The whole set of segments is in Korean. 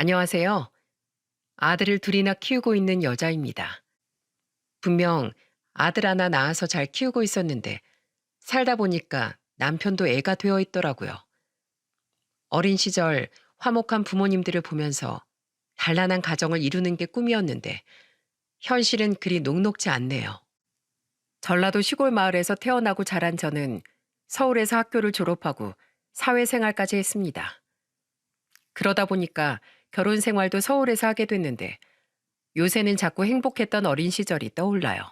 안녕하세요. 아들을 둘이나 키우고 있는 여자입니다. 분명 아들 하나 낳아서 잘 키우고 있었는데 살다 보니까 남편도 애가 되어 있더라고요. 어린 시절 화목한 부모님들을 보면서 단란한 가정을 이루는 게 꿈이었는데 현실은 그리 녹록지 않네요. 전라도 시골 마을에서 태어나고 자란 저는 서울에서 학교를 졸업하고 사회생활까지 했습니다. 그러다 보니까 결혼 생활도 서울에서 하게 됐는데 요새는 자꾸 행복했던 어린 시절이 떠올라요.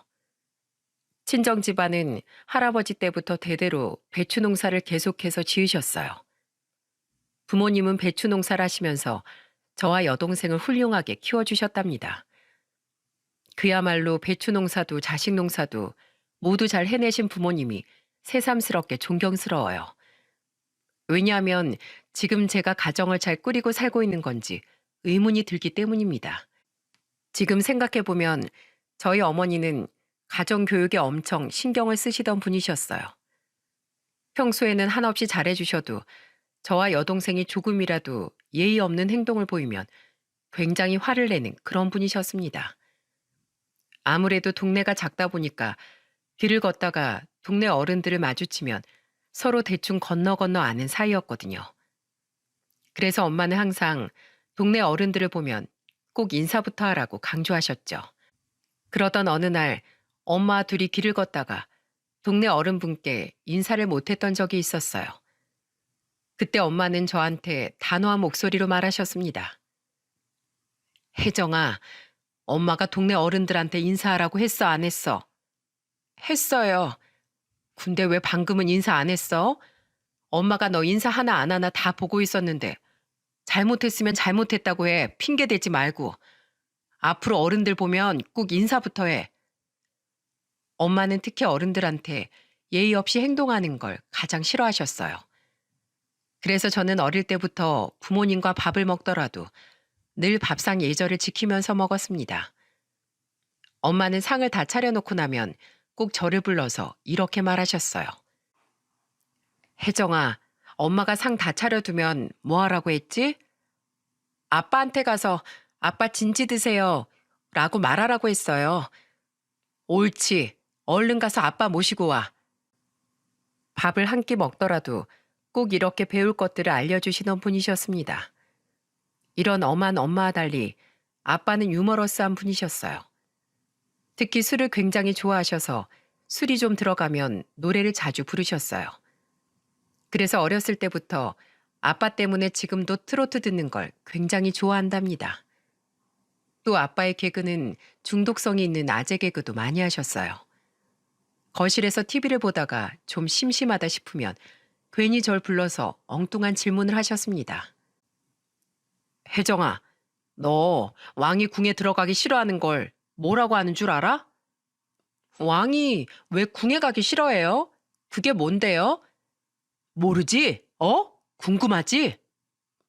친정 집안은 할아버지 때부터 대대로 배추 농사를 계속해서 지으셨어요. 부모님은 배추 농사를 하시면서 저와 여동생을 훌륭하게 키워주셨답니다. 그야말로 배추 농사도 자식 농사도 모두 잘 해내신 부모님이 새삼스럽게 존경스러워요. 왜냐하면 지금 제가 가정을 잘 꾸리고 살고 있는 건지 의문이 들기 때문입니다. 지금 생각해보면 저희 어머니는 가정교육에 엄청 신경을 쓰시던 분이셨어요. 평소에는 한없이 잘해주셔도 저와 여동생이 조금이라도 예의 없는 행동을 보이면 굉장히 화를 내는 그런 분이셨습니다. 아무래도 동네가 작다 보니까 길을 걷다가 동네 어른들을 마주치면 서로 대충 건너 건너 아는 사이였거든요. 그래서 엄마는 항상 동네 어른들을 보면 꼭 인사부터 하라고 강조하셨죠. 그러던 어느 날 엄마 둘이 길을 걷다가 동네 어른분께 인사를 못했던 적이 있었어요. 그때 엄마는 저한테 단호한 목소리로 말하셨습니다. 혜정아, 엄마가 동네 어른들한테 인사하라고 했어, 안 했어? 했어요. 근데 왜 방금은 인사 안 했어? 엄마가 너 인사 하나 안 하나 다 보고 있었는데 잘못했으면 잘못했다고 해. 핑계 대지 말고. 앞으로 어른들 보면 꼭 인사부터 해. 엄마는 특히 어른들한테 예의 없이 행동하는 걸 가장 싫어하셨어요. 그래서 저는 어릴 때부터 부모님과 밥을 먹더라도 늘 밥상 예절을 지키면서 먹었습니다. 엄마는 상을 다 차려놓고 나면 꼭 저를 불러서 이렇게 말하셨어요. 혜정아, 엄마가 상 다 차려두면 뭐 하라고 했지? 아빠한테 가서 아빠 진지 드세요 라고 말하라고 했어요. 옳지. 얼른 가서 아빠 모시고 와. 밥을 한 끼 먹더라도 꼭 이렇게 배울 것들을 알려주시던 분이셨습니다. 이런 엄한 엄마와 달리 아빠는 유머러스한 분이셨어요. 특히 술을 굉장히 좋아하셔서 술이 좀 들어가면 노래를 자주 부르셨어요. 그래서 어렸을 때부터 아빠 때문에 지금도 트로트 듣는 걸 굉장히 좋아한답니다. 또 아빠의 개그는 중독성이 있는 아재 개그도 많이 하셨어요. 거실에서 TV를 보다가 좀 심심하다 싶으면 괜히 절 불러서 엉뚱한 질문을 하셨습니다. 혜정아, 너 왕이 궁에 들어가기 싫어하는 걸 뭐라고 하는 줄 알아? 왕이 왜 궁에 가기 싫어해요? 그게 뭔데요? 모르지? 궁금하지?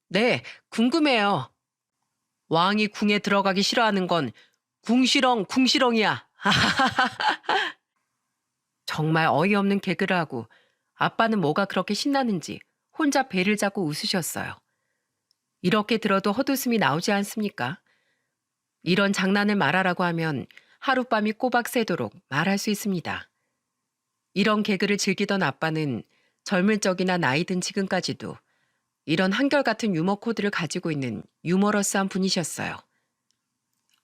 네, 궁금해요. 왕이 궁에 들어가기 싫어하는 건 궁시렁, 궁시렁이야. 정말 어이없는 개그를 하고 아빠는 뭐가 그렇게 신나는지 혼자 배를 잡고 웃으셨어요. 이렇게 들어도 헛웃음이 나오지 않습니까? 이런 장난을 말하라고 하면 하룻밤이 꼬박 새도록 말할 수 있습니다. 이런 개그를 즐기던 아빠는 젊을 적이나 나이 든 지금까지도 이런 한결같은 유머 코드를 가지고 있는 유머러스한 분이셨어요.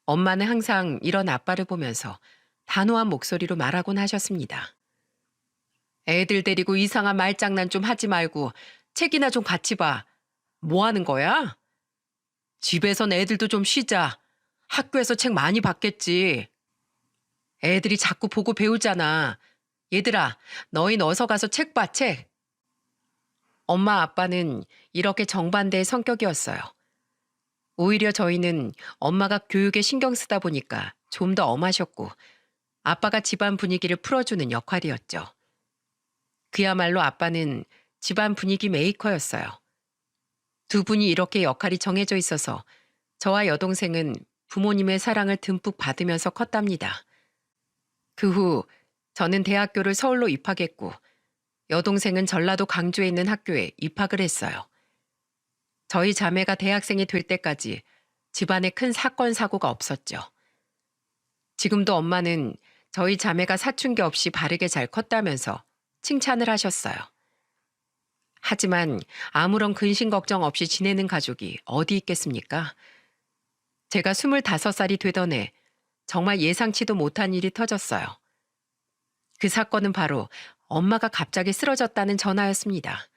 엄마는 항상 이런 아빠를 보면서 단호한 목소리로 말하곤 하셨습니다. 애들 데리고 이상한 말장난 좀 하지 말고 책이나 좀 같이 봐. 뭐 하는 거야? 집에선 애들도 좀 쉬자. 학교에서 책 많이 봤겠지. 애들이 자꾸 보고 배우잖아. 얘들아, 너희 어서 가서 책 봐, 책. 엄마 아빠는 이렇게 정반대의 성격이었어요. 오히려 저희는 엄마가 교육에 신경 쓰다 보니까 좀 더 엄하셨고 아빠가 집안 분위기를 풀어주는 역할이었죠. 그야말로 아빠는 집안 분위기 메이커였어요. 두 분이 이렇게 역할이 정해져 있어서 저와 여동생은 부모님의 사랑을 듬뿍 받으면서 컸답니다. 그 후 저는 대학교를 서울로 입학했고 여동생은 전라도 강주에 있는 학교에 입학을 했어요. 저희 자매가 대학생이 될 때까지 집안에 큰 사건, 사고가 없었죠. 지금도 엄마는 저희 자매가 사춘기 없이 바르게 잘 컸다면서 칭찬을 하셨어요. 하지만 아무런 근심 걱정 없이 지내는 가족이 어디 있겠습니까? 제가 25살이 되던 해 정말 예상치도 못한 일이 터졌어요. 그 사건은 바로 엄마가 갑자기 쓰러졌다는 전화였습니다.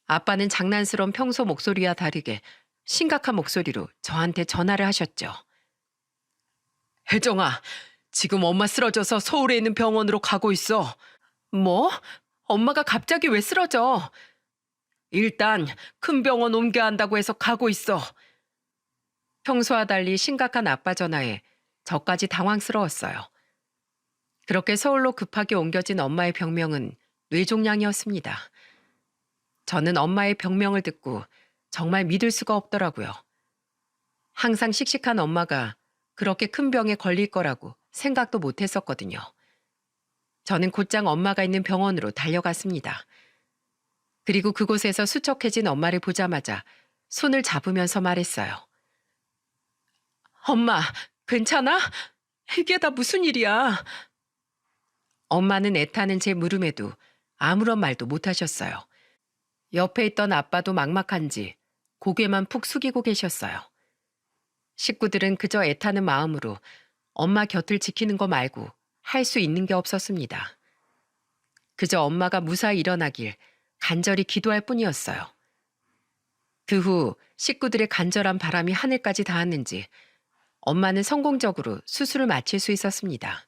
아빠는 장난스러운 평소 목소리와 다르게 심각한 목소리로 저한테 전화를 하셨죠. 혜정아, 지금 엄마 쓰러져서 서울에 있는 병원으로 가고 있어. 뭐? 엄마가 갑자기 왜 쓰러져? 일단 큰 병원 옮겨야 한다고 해서 가고 있어. 평소와 달리 심각한 아빠 전화에 저까지 당황스러웠어요. 그렇게 서울로 급하게 옮겨진 엄마의 병명은 뇌종양이었습니다. 저는 엄마의 병명을 듣고 정말 믿을 수가 없더라고요. 항상 씩씩한 엄마가 그렇게 큰 병에 걸릴 거라고 생각도 못 했었거든요. 저는 곧장 엄마가 있는 병원으로 달려갔습니다. 그리고 그곳에서 수척해진 엄마를 보자마자 손을 잡으면서 말했어요. 엄마, 괜찮아? 이게 다 무슨 일이야? 엄마는 애타는 제 물음에도 아무런 말도 못 하셨어요. 옆에 있던 아빠도 막막한지 고개만 푹 숙이고 계셨어요. 식구들은 그저 애타는 마음으로 엄마 곁을 지키는 거 말고 할 수 있는 게 없었습니다. 그저 엄마가 무사히 일어나길 간절히 기도할 뿐이었어요. 그 후 식구들의 간절한 바람이 하늘까지 닿았는지 엄마는 성공적으로 수술을 마칠 수 있었습니다.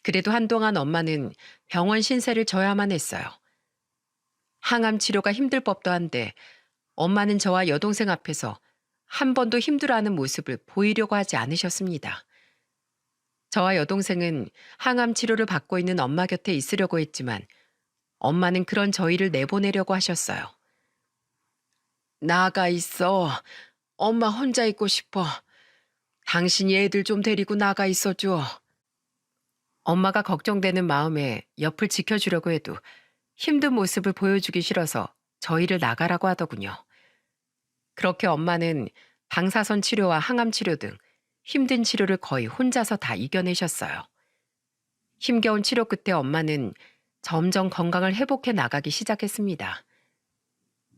그래도 한동안 엄마는 병원 신세를 져야만 했어요. 항암 치료가 힘들 법도 한데 엄마는 저와 여동생 앞에서 한 번도 힘들어하는 모습을 보이려고 하지 않으셨습니다. 저와 여동생은 항암 치료를 받고 있는 엄마 곁에 있으려고 했지만 엄마는 그런 저희를 내보내려고 하셨어요. 나가 있어. 엄마 혼자 있고 싶어. 당신이 애들 좀 데리고 나가 있어줘. 엄마가 걱정되는 마음에 옆을 지켜주려고 해도 힘든 모습을 보여주기 싫어서 저희를 나가라고 하더군요. 그렇게 엄마는 방사선 치료와 항암 치료 등 힘든 치료를 거의 혼자서 다 이겨내셨어요. 힘겨운 치료 끝에 엄마는 점점 건강을 회복해 나가기 시작했습니다.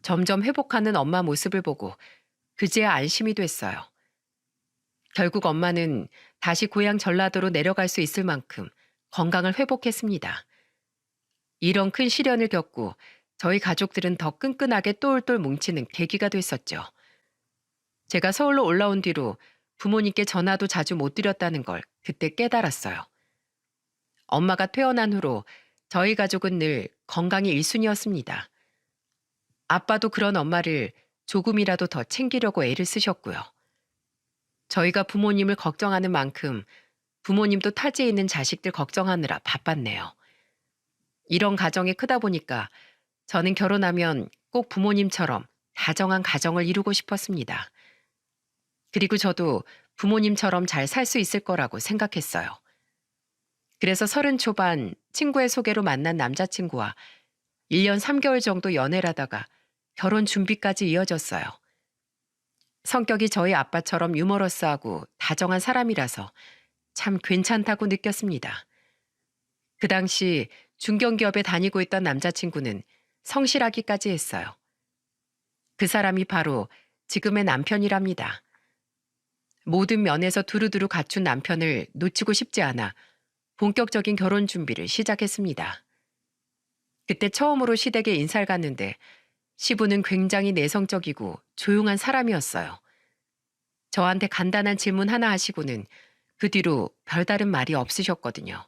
점점 회복하는 엄마 모습을 보고 그제야 안심이 됐어요. 결국 엄마는 다시 고향 전라도로 내려갈 수 있을 만큼 건강을 회복했습니다. 이런 큰 시련을 겪고 저희 가족들은 더 끈끈하게 똘똘 뭉치는 계기가 됐었죠. 제가 서울로 올라온 뒤로 부모님께 전화도 자주 못 드렸다는 걸 그때 깨달았어요. 엄마가 퇴원한 후로 저희 가족은 늘 건강이 1순위였습니다. 아빠도 그런 엄마를 조금이라도 더 챙기려고 애를 쓰셨고요. 저희가 부모님을 걱정하는 만큼 부모님도 타지에 있는 자식들 걱정하느라 바빴네요. 이런 가정이 크다 보니까 저는 결혼하면 꼭 부모님처럼 다정한 가정을 이루고 싶었습니다. 그리고 저도 부모님처럼 잘 살 수 있을 거라고 생각했어요. 그래서 30 초반 친구의 소개로 만난 남자친구와 1년 3개월 정도 연애를 하다가 결혼 준비까지 이어졌어요. 성격이 저희 아빠처럼 유머러스하고 다정한 사람이라서 참 괜찮다고 느꼈습니다. 그 당시 중견기업에 다니고 있던 남자친구는 성실하기까지 했어요. 그 사람이 바로 지금의 남편이랍니다. 모든 면에서 두루두루 갖춘 남편을 놓치고 싶지 않아 본격적인 결혼 준비를 시작했습니다. 그때 처음으로 시댁에 인사를 갔는데 시부는 굉장히 내성적이고 조용한 사람이었어요. 저한테 간단한 질문 하나 하시고는 그 뒤로 별다른 말이 없으셨거든요.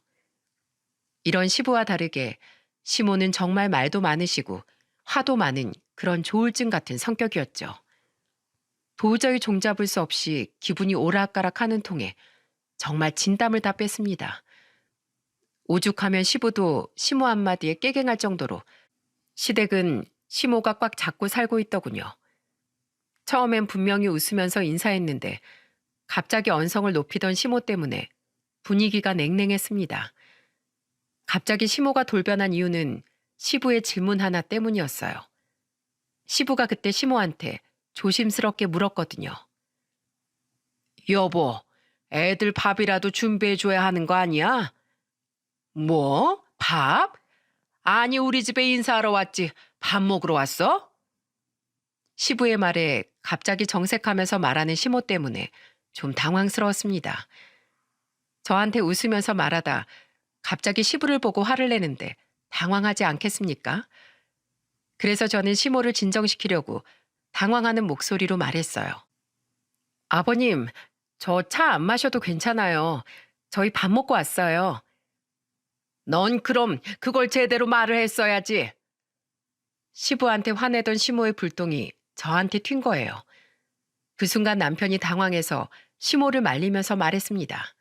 이런 시부와 다르게 시모는 정말 말도 많으시고 화도 많은 그런 조울증 같은 성격이었죠. 도저히 종잡을 수 없이 기분이 오락가락하는 통에 정말 진땀을 다 뺐습니다. 오죽하면 시부도 시모 한마디에 깨갱할 정도로 시댁은 시모가 꽉 잡고 살고 있더군요. 처음엔 분명히 웃으면서 인사했는데 갑자기 언성을 높이던 시모 때문에 분위기가 냉랭했습니다. 갑자기 시모가 돌변한 이유는 시부의 질문 하나 때문이었어요. 시부가 그때 시모한테 조심스럽게 물었거든요. 여보, 애들 밥이라도 준비해줘야 하는 거 아니야? 뭐? 밥? 아니, 우리 집에 인사하러 왔지. 밥 먹으러 왔어? 시부의 말에 갑자기 정색하면서 말하는 시모 때문에 좀 당황스러웠습니다. 저한테 웃으면서 말하다 갑자기 시부를 보고 화를 내는데 당황하지 않겠습니까? 그래서 저는 시모를 진정시키려고 당황하는 목소리로 말했어요. 아버님, 저 차 안 마셔도 괜찮아요. 저희 밥 먹고 왔어요. 넌 그럼 그걸 제대로 말을 했어야지. 시부한테 화내던 시모의 불똥이 저한테 튄 거예요. 그 순간 남편이 당황해서 시모를 말리면서 말했습니다.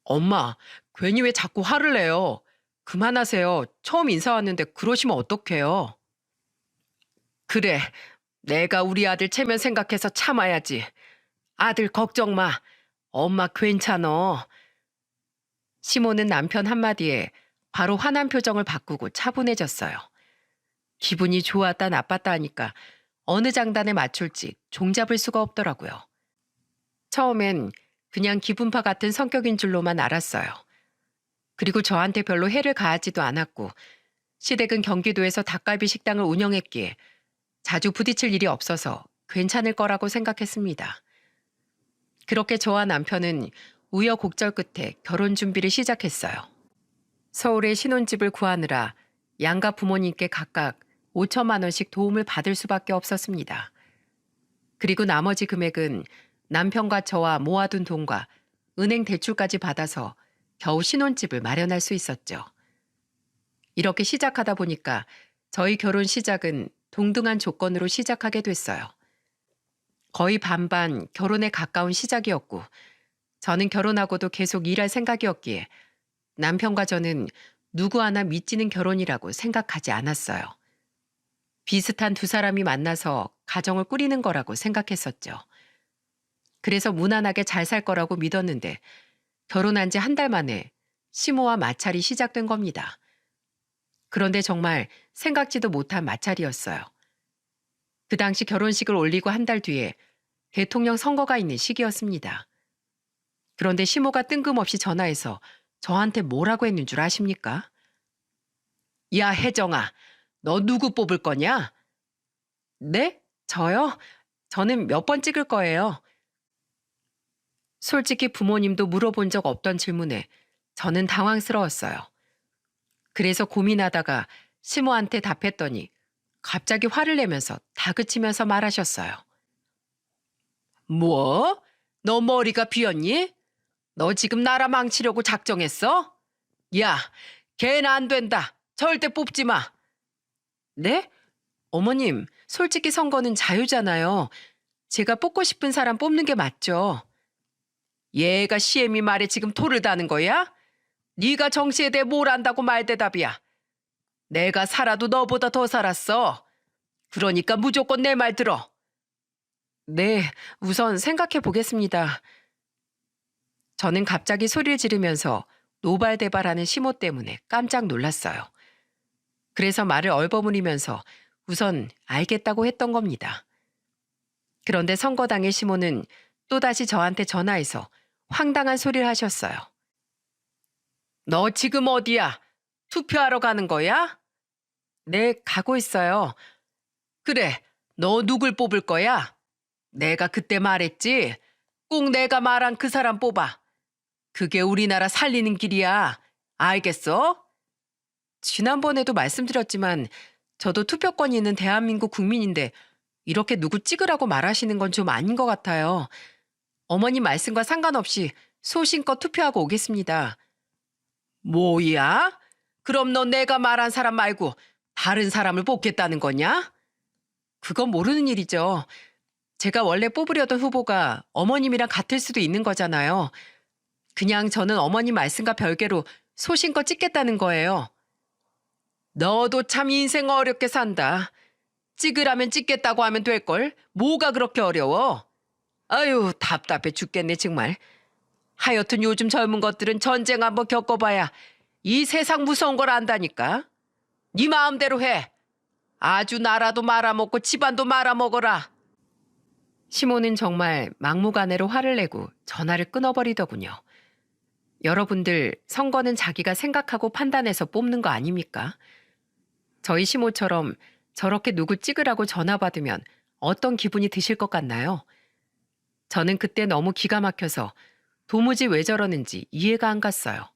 엄마, 괜히 왜 자꾸 화를 내요? 그만하세요. 처음 인사 왔는데 그러시면 어떡해요? 그래, 내가 우리 아들 체면 생각해서 참아야지. 아들 걱정 마. 엄마 괜찮어. 시모는 남편 한마디에 바로 화난 표정을 바꾸고 차분해졌어요. 기분이 좋았다 나빴다 하니까 어느 장단에 맞출지 종잡을 수가 없더라고요. 처음엔 그냥 기분파 같은 성격인 줄로만 알았어요. 그리고 저한테 별로 해를 가하지도 않았고 시댁은 경기도에서 닭갈비 식당을 운영했기에 자주 부딪힐 일이 없어서 괜찮을 거라고 생각했습니다. 그렇게 저와 남편은 우여곡절 끝에 결혼 준비를 시작했어요. 서울에 신혼집을 구하느라 양가 부모님께 각각 5천만 원씩 도움을 받을 수밖에 없었습니다. 그리고 나머지 금액은 남편과 저와 모아둔 돈과 은행 대출까지 받아서 겨우 신혼집을 마련할 수 있었죠. 이렇게 시작하다 보니까 저희 결혼 시작은 동등한 조건으로 시작하게 됐어요. 거의 반반 결혼에 가까운 시작이었고 저는 결혼하고도 계속 일할 생각이었기에 남편과 저는 누구 하나 미치는 결혼이라고 생각하지 않았어요. 비슷한 두 사람이 만나서 가정을 꾸리는 거라고 생각했었죠. 그래서 무난하게 잘 살 거라고 믿었는데 결혼한 지 한 달 만에 시모와 마찰이 시작된 겁니다. 그런데 정말 생각지도 못한 마찰이었어요. 그 당시 결혼식을 올리고 한 달 뒤에 대통령 선거가 있는 시기였습니다. 그런데 시모가 뜬금없이 전화해서 저한테 뭐라고 했는 줄 아십니까? 야, 혜정아, 너 누구 뽑을 거냐? 네? 저요? 저는 몇 번 찍을 거예요. 솔직히 부모님도 물어본 적 없던 질문에 저는 당황스러웠어요. 그래서 고민하다가 시모한테 답했더니 갑자기 화를 내면서 다그치면서 말하셨어요. 뭐? 너 머리가 비었니? 너 지금 나라 망치려고 작정했어? 야, 걔는 안 된다. 절대 뽑지 마. 네? 어머님, 솔직히 선거는 자유잖아요. 제가 뽑고 싶은 사람 뽑는 게 맞죠. 얘가 시애미 말에 지금 토를 다는 거야? 네가 정치에 대해 뭘 안다고 말대답이야. 내가 살아도 너보다 더 살았어. 그러니까 무조건 내 말 들어. 네, 우선 생각해 보겠습니다. 저는 갑자기 소리를 지르면서 노발대발하는 시모 때문에 깜짝 놀랐어요. 그래서 말을 얼버무리면서 우선 알겠다고 했던 겁니다. 그런데 선거당의 시모는 또다시 저한테 전화해서 황당한 소리를 하셨어요. 너 지금 어디야? 투표하러 가는 거야? 네, 가고 있어요. 그래, 너 누굴 뽑을 거야? 내가 그때 말했지. 꼭 내가 말한 그 사람 뽑아. 그게 우리나라 살리는 길이야. 알겠어? 지난번에도 말씀드렸지만 저도 투표권이 있는 대한민국 국민인데 이렇게 누구 찍으라고 말하시는 건 좀 아닌 것 같아요. 어머님 말씀과 상관없이 소신껏 투표하고 오겠습니다. 뭐야? 그럼 너 내가 말한 사람 말고 다른 사람을 뽑겠다는 거냐? 그건 모르는 일이죠. 제가 원래 뽑으려던 후보가 어머님이랑 같을 수도 있는 거잖아요. 그냥 저는 어머님 말씀과 별개로 소신껏 찍겠다는 거예요. 너도 참 인생 어렵게 산다. 찍으라면 찍겠다고 하면 될걸. 뭐가 그렇게 어려워? 아유, 답답해 죽겠네 정말. 하여튼 요즘 젊은 것들은 전쟁 한번 겪어봐야 이 세상 무서운 걸 안다니까. 네 마음대로 해. 아주 나라도 말아먹고 집안도 말아먹어라. 시모는 정말 막무가내로 화를 내고 전화를 끊어버리더군요. 여러분들, 선거는 자기가 생각하고 판단해서 뽑는 거 아닙니까? 저희 시모처럼 저렇게 누구 찍으라고 전화 받으면 어떤 기분이 드실 것 같나요? 저는 그때 너무 기가 막혀서 도무지 왜 저러는지 이해가 안 갔어요.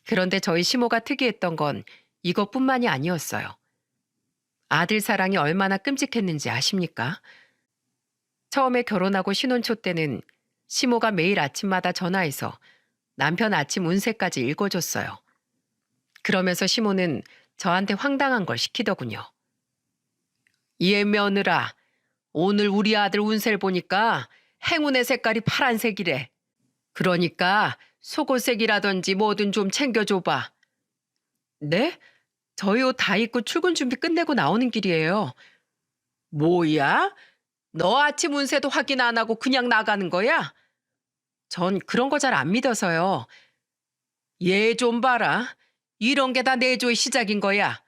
그런데 저희 시모가 특이했던 건 이것뿐만이 아니었어요. 아들 사랑이 얼마나 끔찍했는지 아십니까? 처음에 결혼하고 신혼 초 때는 시모가 매일 아침마다 전화해서 남편 아침 운세까지 읽어줬어요. 그러면서 시모는 저한테 황당한 걸 시키더군요. 얘 며느라, 오늘 우리 아들 운세를 보니까 행운의 색깔이 파란색이래. 그러니까 속옷색이라든지 뭐든 좀 챙겨줘봐. 네? 저희 옷 다 입고 출근 준비 끝내고 나오는 길이에요. 뭐야? 너 아침 운세도 확인 안 하고 그냥 나가는 거야? 전 그런 거 잘 안 믿어서요. 얘 좀 봐라. 이런 게 다 내조의 시작인 거야.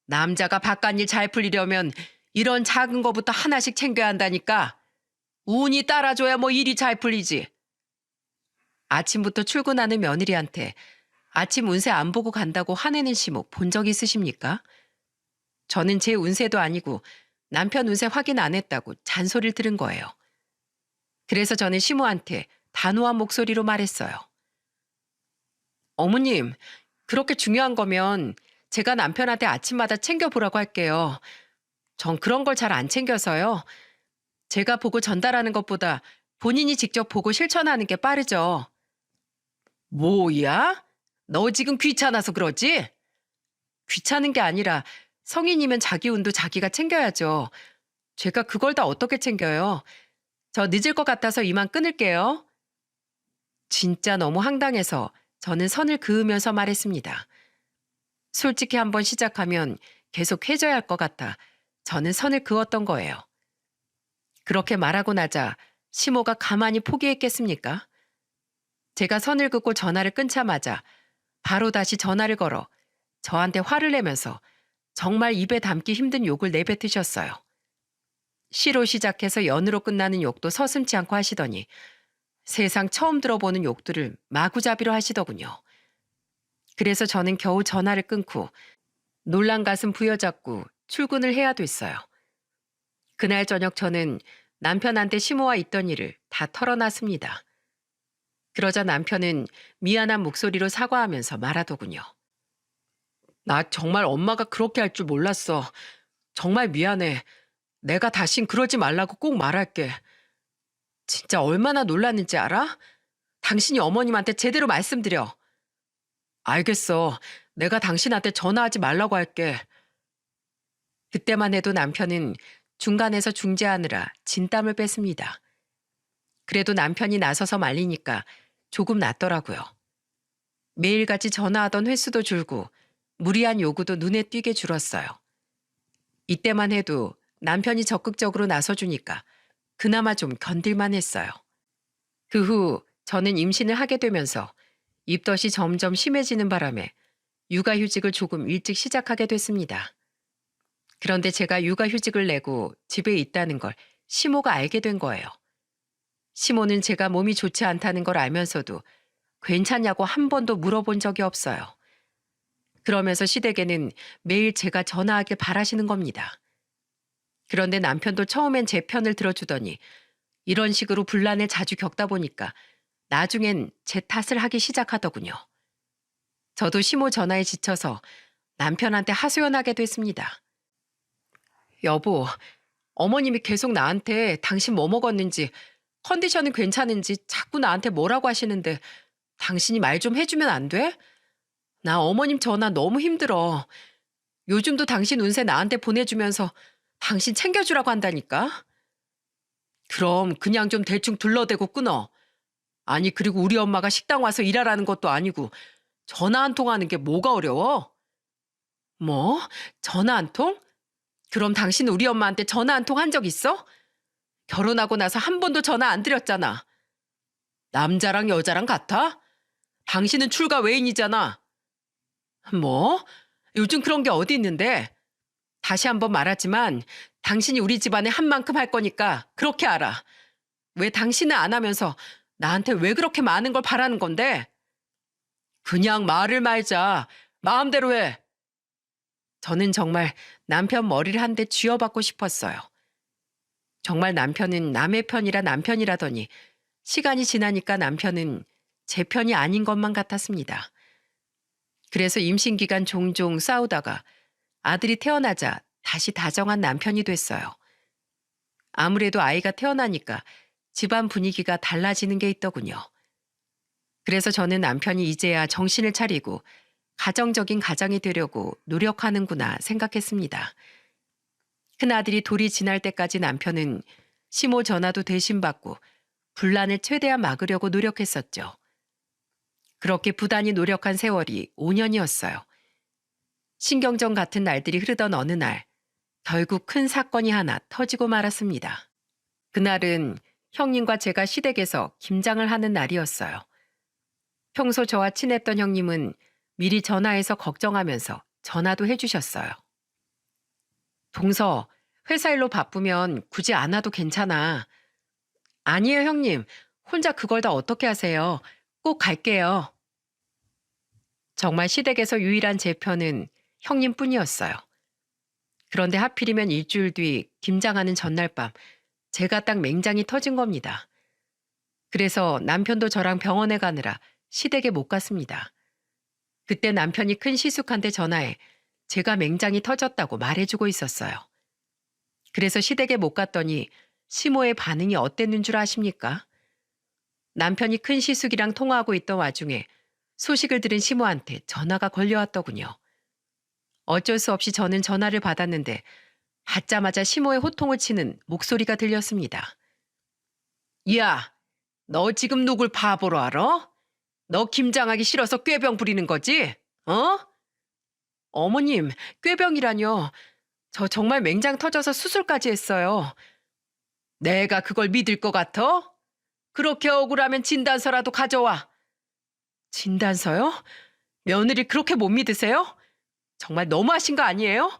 남자가 바깥일 잘 풀리려면 이런 작은 거부터 하나씩 챙겨야 한다니까. 운이 따라줘야 뭐 일이 잘 풀리지. 아침부터 출근하는 며느리한테 아침 운세 안 보고 간다고 화내는 시모 본 적 있으십니까? 저는 제 운세도 아니고 남편 운세 확인 안 했다고 잔소리를 들은 거예요. 그래서 저는 시모한테 단호한 목소리로 말했어요. 어머님, 그렇게 중요한 거면 제가 남편한테 아침마다 챙겨보라고 할게요. 전 그런 걸 잘 안 챙겨서요. 제가 보고 전달하는 것보다 본인이 직접 보고 실천하는 게 빠르죠. 뭐야? 너 지금 귀찮아서 그러지? 귀찮은 게 아니라 성인이면 자기 운도 자기가 챙겨야죠. 제가 그걸 다 어떻게 챙겨요? 저 늦을 것 같아서 이만 끊을게요. 진짜 너무 황당해서 저는 선을 그으면서 말했습니다. 솔직히 한번 시작하면 계속 해줘야 할 것 같아 저는 선을 그었던 거예요. 그렇게 말하고 나자 시모가 가만히 포기했겠습니까? 제가 선을 긋고 전화를 끊자마자 바로 다시 전화를 걸어 저한테 화를 내면서 정말 입에 담기 힘든 욕을 내뱉으셨어요. 시로 시작해서 연으로 끝나는 욕도 서슴지 않고 하시더니 세상 처음 들어보는 욕들을 마구잡이로 하시더군요. 그래서 저는 겨우 전화를 끊고 놀란 가슴 부여잡고 출근을 해야 됐어요. 그날 저녁 저는 남편한테 시모와 있던 일을 다 털어놨습니다. 그러자 남편은 미안한 목소리로 사과하면서 말하더군요. 나 정말 엄마가 그렇게 할 줄 몰랐어. 정말 미안해. 내가 다신 그러지 말라고 꼭 말할게. 진짜 얼마나 놀랐는지 알아? 당신이 어머님한테 제대로 말씀드려. 알겠어. 내가 당신한테 전화하지 말라고 할게. 그때만 해도 남편은 중간에서 중재하느라 진땀을 뺐습니다. 그래도 남편이 나서서 말리니까 조금 낫더라고요. 매일같이 전화하던 횟수도 줄고 무리한 요구도 눈에 띄게 줄었어요. 이때만 해도 남편이 적극적으로 나서주니까 그나마 좀 견딜만 했어요. 그 후 저는 임신을 하게 되면서 입덧이 점점 심해지는 바람에 육아휴직을 조금 일찍 시작하게 됐습니다. 그런데 제가 육아휴직을 내고 집에 있다는 걸 시모가 알게 된 거예요. 시모는 제가 몸이 좋지 않다는 걸 알면서도 괜찮냐고 한 번도 물어본 적이 없어요. 그러면서 시댁에는 매일 제가 전화하길 바라시는 겁니다. 그런데 남편도 처음엔 제 편을 들어주더니 이런 식으로 분란을 자주 겪다 보니까 나중엔 제 탓을 하기 시작하더군요. 저도 시모 전화에 지쳐서 남편한테 하소연하게 됐습니다. 여보, 어머님이 계속 나한테 당신 뭐 먹었는지, 컨디션은 괜찮은지 자꾸 나한테 뭐라고 하시는데 당신이 말 좀 해주면 안 돼? 나 어머님 전화 너무 힘들어. 요즘도 당신 운세 나한테 보내주면서 당신 챙겨주라고 한다니까? 그럼 그냥 좀 대충 둘러대고 끊어. 아니 그리고 우리 엄마가 식당 와서 일하라는 것도 아니고 전화 한 통 하는 게 뭐가 어려워? 뭐? 전화 한 통? 그럼 당신 우리 엄마한테 전화 한 통 한 적 있어? 결혼하고 나서 한 번도 전화 안 드렸잖아. 남자랑 여자랑 같아? 당신은 출가 외인이잖아. 뭐? 요즘 그런 게 어디 있는데? 다시 한번 말하지만 당신이 우리 집안에 한 만큼 할 거니까 그렇게 알아. 왜 당신은 안 하면서 나한테 왜 그렇게 많은 걸 바라는 건데? 그냥 말을 말자. 마음대로 해. 저는 정말 남편 머리를 한 대 쥐어받고 싶었어요. 정말 남편은 남의 편이라 남편이라더니 시간이 지나니까 남편은 제 편이 아닌 것만 같았습니다. 그래서 임신 기간 종종 싸우다가 아들이 태어나자 다시 다정한 남편이 됐어요. 아무래도 아이가 태어나니까 집안 분위기가 달라지는 게 있더군요. 그래서 저는 남편이 이제야 정신을 차리고 가정적인 가장이 되려고 노력하는구나 생각했습니다. 큰아들이 돌이 지날 때까지 남편은 시모 전화도 대신 받고 분란을 최대한 막으려고 노력했었죠. 그렇게 부단히 노력한 세월이 5년이었어요. 신경전 같은 날들이 흐르던 어느 날, 결국 큰 사건이 하나 터지고 말았습니다. 그날은 형님과 제가 시댁에서 김장을 하는 날이었어요. 평소 저와 친했던 형님은 미리 전화해서 걱정하면서 전화도 해주셨어요. 동서, 회사 일로 바쁘면 굳이 안 와도 괜찮아. 아니에요, 형님. 혼자 그걸 다 어떻게 하세요? 꼭 갈게요. 정말 시댁에서 유일한 제 편은 형님뿐이었어요. 그런데 하필이면 일주일 뒤 김장하는 전날 밤 제가 딱 맹장이 터진 겁니다. 그래서 남편도 저랑 병원에 가느라 시댁에 못 갔습니다. 그때 남편이 큰 시숙한테 전화해 제가 맹장이 터졌다고 말해주고 있었어요. 그래서 시댁에 못 갔더니 시모의 반응이 어땠는 줄 아십니까? 남편이 큰 시숙이랑 통화하고 있던 와중에 소식을 들은 시모한테 전화가 걸려왔더군요. 어쩔 수 없이 저는 전화를 받았는데 받자마자 시모의 호통을 치는 목소리가 들렸습니다. 야, 너 지금 누굴 바보로 알아? 너 김장하기 싫어서 꾀병 부리는 거지? 어? 어머님, 꾀병이라뇨. 저 정말 맹장 터져서 수술까지 했어요. 내가 그걸 믿을 것 같아? 그렇게 억울하면 진단서라도 가져와. 진단서요? 며느리 그렇게 못 믿으세요? 정말 너무하신 거 아니에요?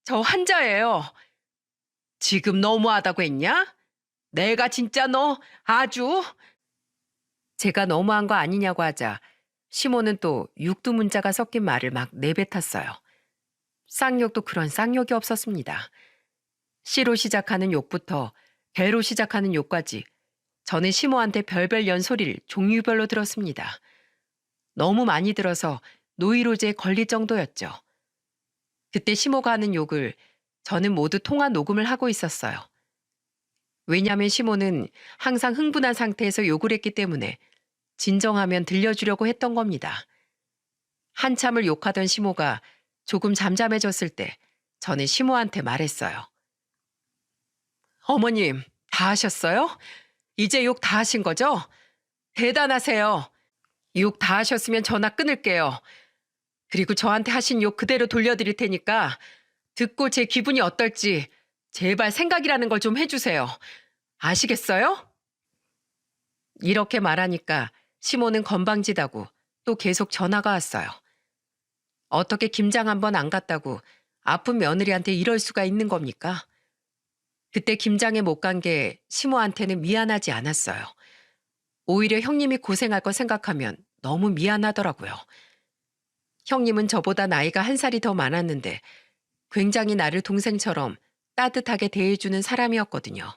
저 환자예요. 지금 너무하다고 했냐? 내가 진짜 너 아주... 제가 너무한 거 아니냐고 하자 시모는 또 육두문자가 섞인 말을 막 내뱉었어요. 쌍욕도 그런 쌍욕이 없었습니다. 씨로 시작하는 욕부터 개로 시작하는 욕까지 저는 시모한테 별별 연소리를 종류별로 들었습니다. 너무 많이 들어서 노이로제에 걸릴 정도였죠. 그때 시모가 하는 욕을 저는 모두 통화 녹음을 하고 있었어요. 왜냐하면 시모는 항상 흥분한 상태에서 욕을 했기 때문에 진정하면 들려주려고 했던 겁니다. 한참을 욕하던 시모가 조금 잠잠해졌을 때 저는 시모한테 말했어요. 어머님, 다 하셨어요? 이제 욕 다 하신 거죠? 대단하세요. 욕 다 하셨으면 전화 끊을게요. 그리고 저한테 하신 욕 그대로 돌려드릴 테니까 듣고 제 기분이 어떨지 제발 생각이라는 걸 좀 해주세요. 아시겠어요? 이렇게 말하니까 시모는 건방지다고 또 계속 전화가 왔어요. 어떻게 김장 한 번 안 갔다고 아픈 며느리한테 이럴 수가 있는 겁니까? 그때 김장에 못 간 게 시모한테는 미안하지 않았어요. 오히려 형님이 고생할 거 생각하면 너무 미안하더라고요. 형님은 저보다 나이가 한 살이 더 많았는데 굉장히 나를 동생처럼 따뜻하게 대해주는 사람이었거든요.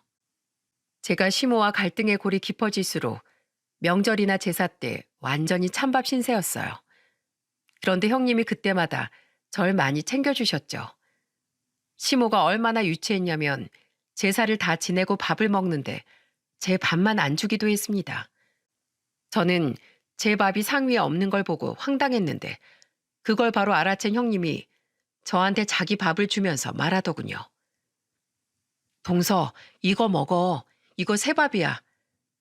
제가 시모와 갈등의 골이 깊어질수록 명절이나 제사 때 완전히 찬밥 신세였어요. 그런데 형님이 그때마다 절 많이 챙겨주셨죠. 시모가 얼마나 유치했냐면 제사를 다 지내고 밥을 먹는데 제 밥만 안 주기도 했습니다. 저는 제 밥이 상위에 없는 걸 보고 황당했는데 그걸 바로 알아챈 형님이 저한테 자기 밥을 주면서 말하더군요. 동서, 이거 먹어. 이거 새 밥이야.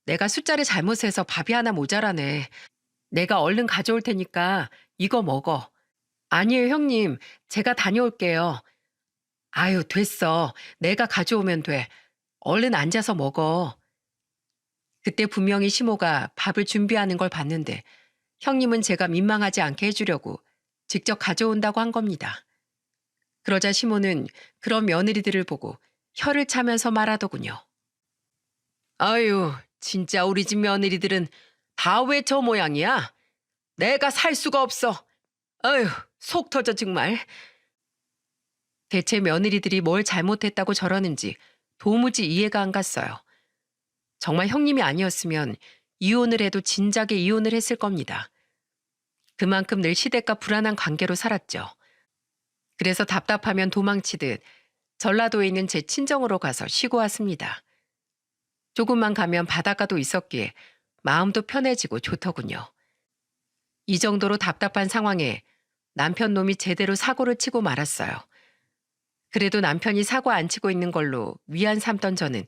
내가 숫자를 잘못해서 밥이 하나 모자라네. 내가 얼른 가져올 테니까 이거 먹어. 아니에요, 형님. 제가 다녀올게요. 아유, 됐어. 내가 가져오면 돼. 얼른 앉아서 먹어. 그때 분명히 시모가 밥을 준비하는 걸 봤는데 형님은 제가 민망하지 않게 해주려고 직접 가져온다고 한 겁니다. 그러자 시모는 그런 며느리들을 보고 혀를 차면서 말하더군요. 아유, 진짜 우리 집 며느리들은 다 왜 저 모양이야? 내가 살 수가 없어. 아유, 속 터져 정말. 대체 며느리들이 뭘 잘못했다고 저러는지 도무지 이해가 안 갔어요. 정말 형님이 아니었으면 이혼을 해도 진작에 이혼을 했을 겁니다. 그만큼 늘 시댁과 불안한 관계로 살았죠. 그래서 답답하면 도망치듯 전라도에 있는 제 친정으로 가서 쉬고 왔습니다. 조금만 가면 바닷가도 있었기에 마음도 편해지고 좋더군요. 이 정도로 답답한 상황에 남편 놈이 제대로 사고를 치고 말았어요. 그래도 남편이 사고 안 치고 있는 걸로 위안 삼던 저는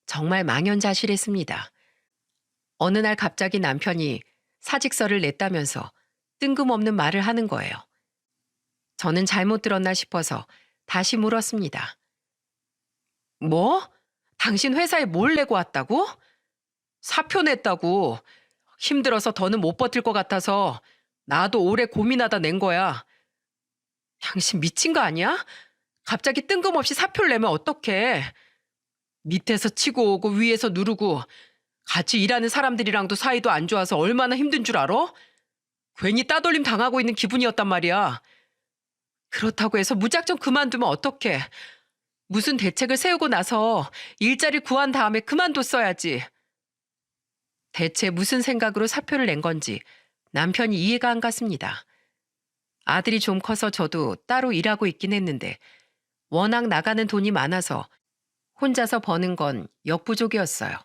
정말 망연자실했습니다. 어느 날 갑자기 남편이 사직서를 냈다면서 뜬금없는 말을 하는 거예요. 저는 잘못 들었나 싶어서 다시 물었습니다. 뭐? 당신 회사에 뭘 내고 왔다고? 사표 냈다고. 힘들어서 더는 못 버틸 것 같아서 나도 오래 고민하다 낸 거야. 당신 미친 거 아니야? 갑자기 뜬금없이 사표를 내면 어떡해. 밑에서 치고 오고 위에서 누르고 같이 일하는 사람들이랑도 사이도 안 좋아서 얼마나 힘든 줄 알아? 괜히 따돌림 당하고 있는 기분이었단 말이야. 그렇다고 해서 무작정 그만두면 어떡해. 무슨 대책을 세우고 나서 일자리 구한 다음에 그만뒀어야지. 대체 무슨 생각으로 사표를 낸 건지 남편이 이해가 안 갔습니다. 아들이 좀 커서 저도 따로 일하고 있긴 했는데 워낙 나가는 돈이 많아서 혼자서 버는 건 역부족이었어요.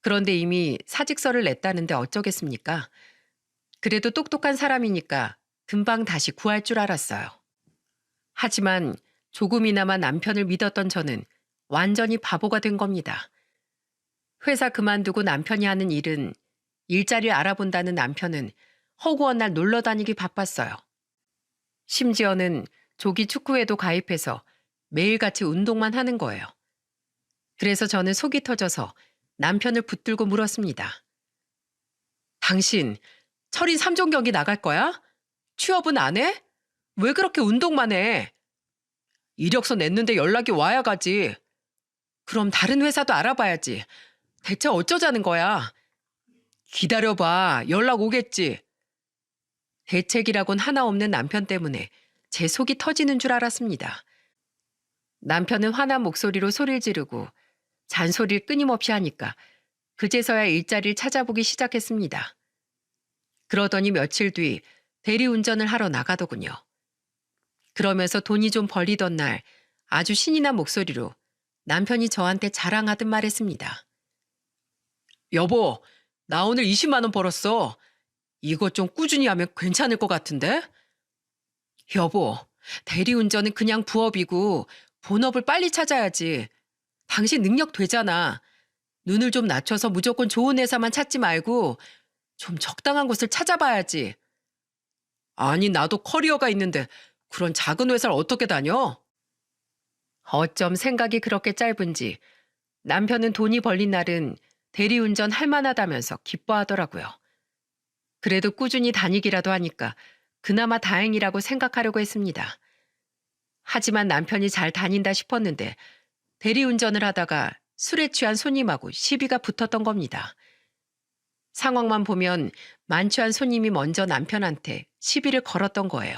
그런데 이미 사직서를 냈다는데 어쩌겠습니까? 그래도 똑똑한 사람이니까 금방 다시 구할 줄 알았어요. 하지만 조금이나마 남편을 믿었던 저는 완전히 바보가 된 겁니다. 회사 그만두고 남편이 하는 일은 일자리를 알아본다는 남편은 허구한 날 놀러 다니기 바빴어요. 심지어는 조기 축구회도 가입해서 매일같이 운동만 하는 거예요. 그래서 저는 속이 터져서 남편을 붙들고 물었습니다. 당신 철인 3종 경기 나갈 거야? 취업은 안 해? 왜 그렇게 운동만 해? 이력서 냈는데 연락이 와야 가지. 그럼 다른 회사도 알아봐야지. 대체 어쩌자는 거야? 기다려봐. 연락 오겠지. 대책이라곤 하나 없는 남편 때문에 제 속이 터지는 줄 알았습니다. 남편은 화난 목소리로 소리를 지르고 잔소리를 끊임없이 하니까 그제서야 일자리를 찾아보기 시작했습니다. 그러더니 며칠 뒤 대리운전을 하러 나가더군요. 그러면서 돈이 좀 벌리던 날 아주 신이 난 목소리로 남편이 저한테 자랑하듯 말했습니다. 여보, 나 오늘 20만 원 벌었어. 이것 좀 꾸준히 하면 괜찮을 것 같은데? 여보, 대리운전은 그냥 부업이고 본업을 빨리 찾아야지. 당신 능력 되잖아. 눈을 좀 낮춰서 무조건 좋은 회사만 찾지 말고 좀 적당한 곳을 찾아봐야지. 아니, 나도 커리어가 있는데 그런 작은 회사를 어떻게 다녀? 어쩜 생각이 그렇게 짧은지 남편은 돈이 벌린 날은 대리운전 할 만하다면서 기뻐하더라고요. 그래도 꾸준히 다니기라도 하니까 그나마 다행이라고 생각하려고 했습니다. 하지만 남편이 잘 다닌다 싶었는데 대리운전을 하다가 술에 취한 손님하고 시비가 붙었던 겁니다. 상황만 보면 만취한 손님이 먼저 남편한테 시비를 걸었던 거예요.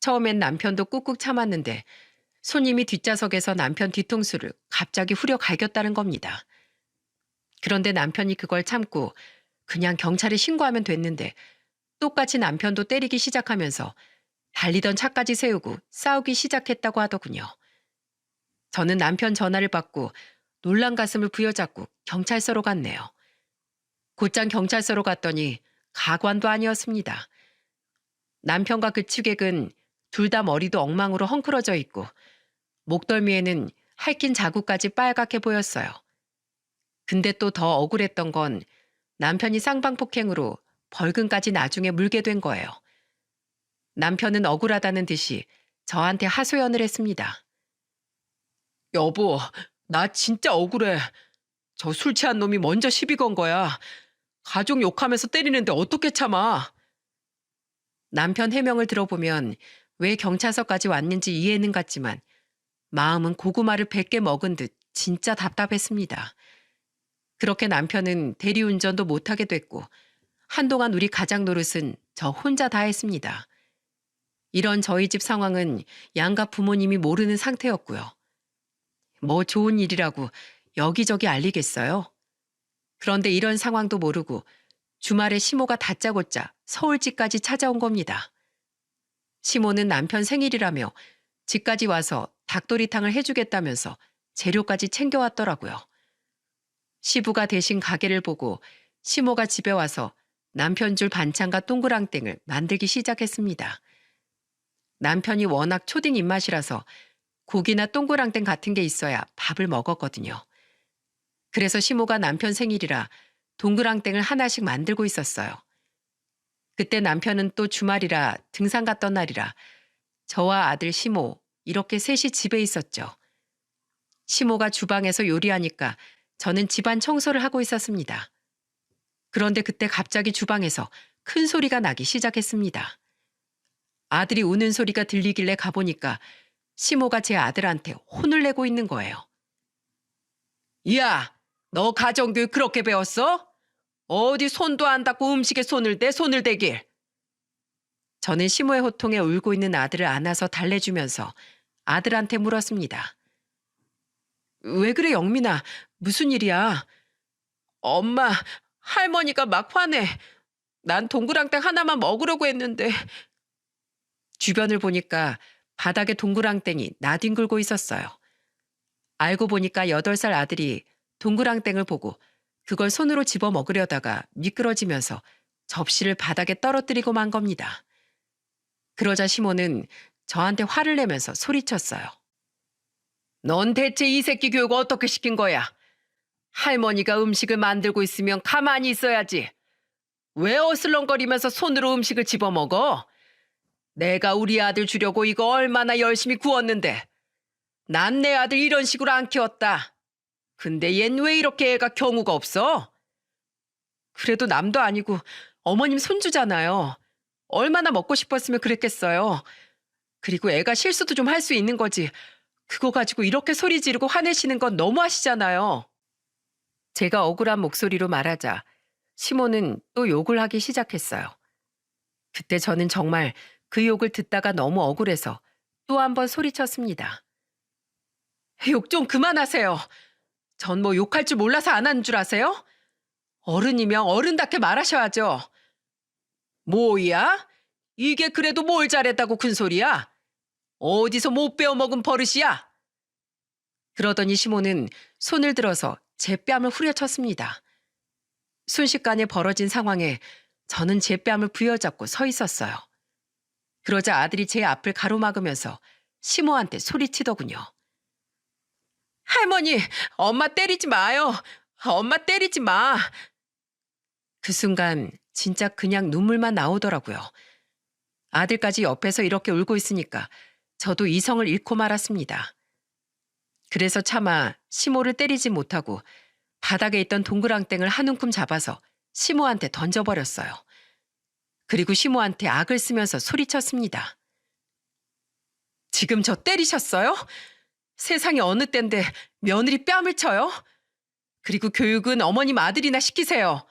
처음엔 남편도 꾹꾹 참았는데 손님이 뒷좌석에서 남편 뒤통수를 갑자기 후려 갈겼다는 겁니다. 그런데 남편이 그걸 참고 그냥 경찰에 신고하면 됐는데 똑같이 남편도 때리기 시작하면서 달리던 차까지 세우고 싸우기 시작했다고 하더군요. 저는 남편 전화를 받고 놀란 가슴을 부여잡고 경찰서로 갔네요. 곧장 경찰서로 갔더니 가관도 아니었습니다. 남편과 그 취객은 둘 다 머리도 엉망으로 헝클어져 있고 목덜미에는 핥힌 자국까지 빨갛게 보였어요. 근데 또 더 억울했던 건 남편이 쌍방폭행으로 벌금까지 나중에 물게 된 거예요. 남편은 억울하다는 듯이 저한테 하소연을 했습니다. 여보, 나 진짜 억울해. 저 술 취한 놈이 먼저 시비 건 거야. 가족 욕하면서 때리는데 어떻게 참아? 남편 해명을 들어보면 왜 경찰서까지 왔는지 이해는 갔지만 마음은 고구마를 100개 먹은 듯 진짜 답답했습니다. 그렇게 남편은 대리운전도 못하게 됐고 한동안 우리 가장 노릇은 저 혼자 다 했습니다. 이런 저희 집 상황은 양가 부모님이 모르는 상태였고요. 뭐 좋은 일이라고 여기저기 알리겠어요? 그런데 이런 상황도 모르고 주말에 시모가 다짜고짜 서울집까지 찾아온 겁니다. 시모는 남편 생일이라며 집까지 와서 닭도리탕을 해주겠다면서 재료까지 챙겨왔더라고요. 시부가 대신 가게를 보고 시모가 집에 와서 남편 줄 반찬과 동그랑땡을 만들기 시작했습니다. 남편이 워낙 초딩 입맛이라서 고기나 동그랑땡 같은 게 있어야 밥을 먹었거든요. 그래서 시모가 남편 생일이라 동그랑땡을 하나씩 만들고 있었어요. 그때 남편은 또 주말이라 등산 갔던 날이라 저와 아들 시모 이렇게 셋이 집에 있었죠. 시모가 주방에서 요리하니까 저는 집안 청소를 하고 있었습니다. 그런데 그때 갑자기 주방에서 큰 소리가 나기 시작했습니다. 아들이 우는 소리가 들리길래 가보니까 시모가 제 아들한테 혼을 내고 있는 거예요. 야, 너 가정교육 그렇게 배웠어? 어디 손도 안 닦고 음식에 손을 대, 손을 대길. 저는 시모의 호통에 울고 있는 아들을 안아서 달래주면서 아들한테 물었습니다. 왜 그래, 영민아? 무슨 일이야? 엄마, 할머니가 막 화내. 난 동그랑땡 하나만 먹으려고 했는데. 주변을 보니까 바닥에 동그랑땡이 나뒹굴고 있었어요. 알고 보니까 8살 아들이 동그랑땡을 보고 그걸 손으로 집어 먹으려다가 미끄러지면서 접시를 바닥에 떨어뜨리고 만 겁니다. 그러자 시모는 저한테 화를 내면서 소리쳤어요. 넌 대체 이 새끼 교육 어떻게 시킨 거야? 할머니가 음식을 만들고 있으면 가만히 있어야지. 왜 어슬렁거리면서 손으로 음식을 집어먹어? 내가 우리 아들 주려고 이거 얼마나 열심히 구웠는데. 난 내 아들 이런 식으로 안 키웠다. 근데 얜 왜 이렇게 애가 경우가 없어? 그래도 남도 아니고 어머님 손주잖아요. 얼마나 먹고 싶었으면 그랬겠어요. 그리고 애가 실수도 좀 할 수 있는 거지. 그거 가지고 이렇게 소리 지르고 화내시는 건 너무하시잖아요. 제가 억울한 목소리로 말하자 시모는 또 욕을 하기 시작했어요. 그때 저는 정말 그 욕을 듣다가 너무 억울해서 또 한 번 소리쳤습니다. 욕 좀 그만하세요. 전 뭐 욕할 줄 몰라서 안 하는 줄 아세요? 어른이면 어른답게 말하셔야죠. 뭐야? 이게 그래도 뭘 잘했다고 큰 소리야? 어디서 못 배워먹은 버릇이야? 그러더니 시모는 손을 들어서 제 뺨을 후려쳤습니다. 순식간에 벌어진 상황에 저는 제 뺨을 부여잡고 서 있었어요. 그러자 아들이 제 앞을 가로막으면서 시모한테 소리치더군요. 할머니, 엄마 때리지 마요. 엄마 때리지 마. 그 순간 진짜 그냥 눈물만 나오더라고요. 아들까지 옆에서 이렇게 울고 있으니까 저도 이성을 잃고 말았습니다. 그래서 차마 시모를 때리지 못하고 바닥에 있던 동그랑땡을 한 움큼 잡아서 시모한테 던져버렸어요. 그리고 시모한테 악을 쓰면서 소리쳤습니다. 지금 저 때리셨어요? 세상에 어느 때인데 며느리 뺨을 쳐요? 그리고 교육은 어머님 아들이나 시키세요.